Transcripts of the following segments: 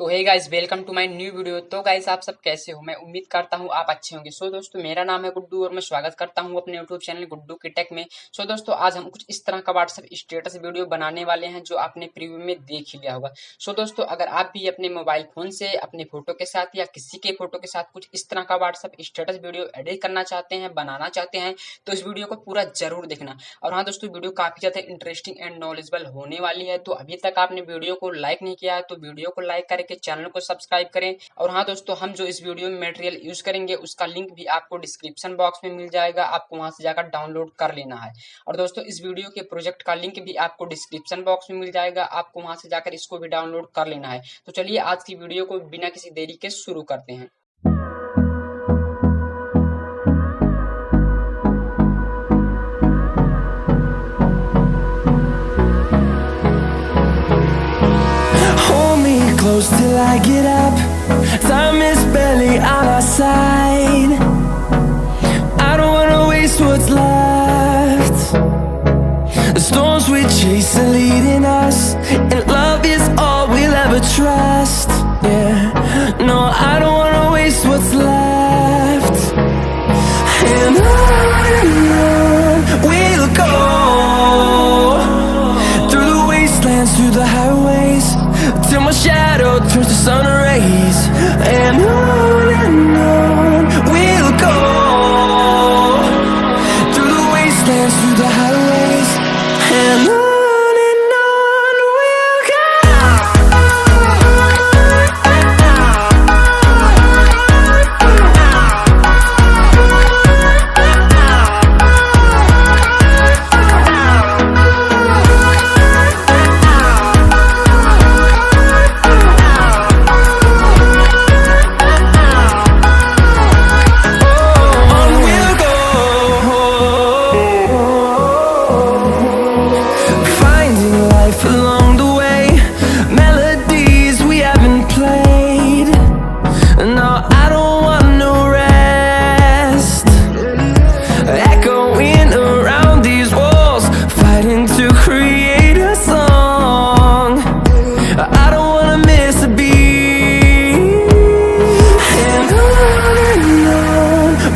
तो hey guys, welcome to my new video. तो guys, आप सब कैसे हो? मैं उम्मीद करता हूँ आप अच्छे होंगे। सो दोस्तों, मेरा नाम है गुड्डू और मैं स्वागत करता हूँ अपने यूट्यूब चैनल गुड्डू की टेक में। सो दोस्तों, आज हम कुछ इस तरह का व्हाट्सएप स्टेटस वीडियो बनाने वाले हैं जो आपने प्रीव्यू में देख ही लिया होगा। सो दोस्तों, अगर आप भी अपने मोबाइल फोन से अपने फोटो के साथ या किसी के फोटो के साथ कुछ इस तरह का व्हाट्सएप स्टेटस वीडियो एडिट करना चाहते हैं, बनाना चाहते हैं, तो इस वीडियो को पूरा जरूर देखना। और हाँ दोस्तों, वीडियो काफी ज्यादा इंटरेस्टिंग एंड नॉलेजेबल होने वाली है। तो अभी तक आपने वीडियो को लाइक नहीं किया है तो वीडियो को लाइक करके चैनल को सब्सक्राइब करें। और हाँ दोस्तों, हम जो इस वीडियो में मटेरियल यूज करेंगे उसका लिंक भी आपको डिस्क्रिप्शन बॉक्स में मिल जाएगा, आपको वहां से जाकर डाउनलोड कर लेना है। और दोस्तों, इस वीडियो के प्रोजेक्ट का लिंक भी आपको डिस्क्रिप्शन बॉक्स में मिल जाएगा, आपको वहां से जाकर इसको भी डाउनलोड कर लेना है। तो चलिए आज की वीडियो को बिना किसी देरी के शुरू करते हैं। Close till I get up. Time is barely on our side. I don't wanna waste what's left. The storms we chase are leading us, and love is all we'll ever trust. Yeah, no, I don't wanna waste what's left. And on we'll go, through the wastelands, through the highways, till my shadow turns to sun rays. And on we'll go, through the wastelands, through the highways. And on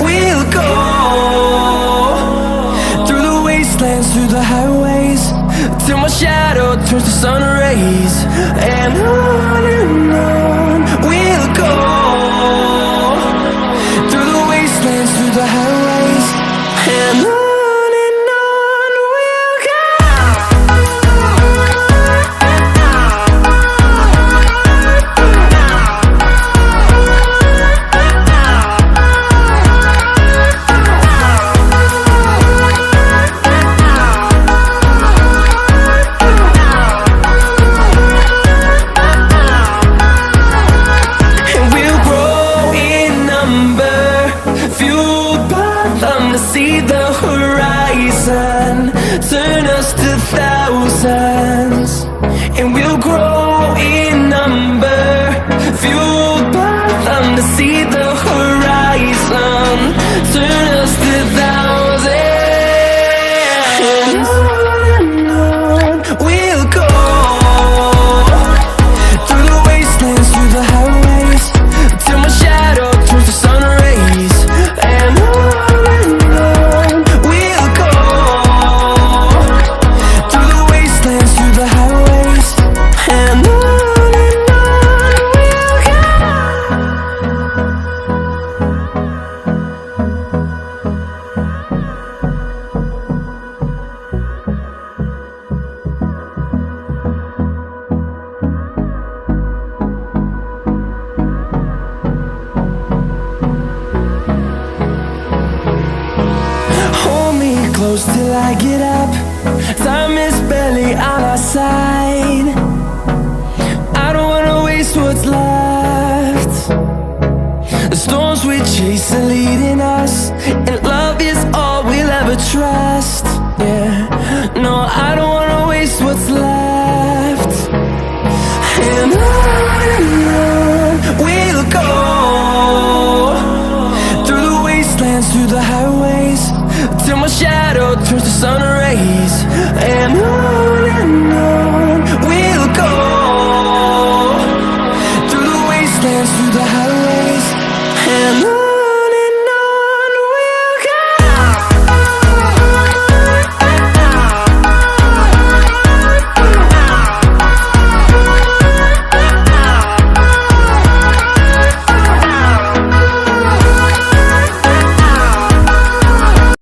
we'll go. Through the highways, till my shadow turns to sun rays. And on we'll go, through the wastelands, through the highways. And on we'll go. See the horizon, turn us to thousands, and we'll grow in number, fueled by them. To see the horizon, turn us to thousands, and on we'll go, through the wastelands, through the highways, till my shadow turns to sun rays. And close till I get up. Time is barely on our side. I don't wanna waste what's left. The storms we chase are leading us, and love is all we'll ever trust. Yeah, no, I don't wanna waste what's left. And on we'll go, through the wastelands, through the highways, till my shadow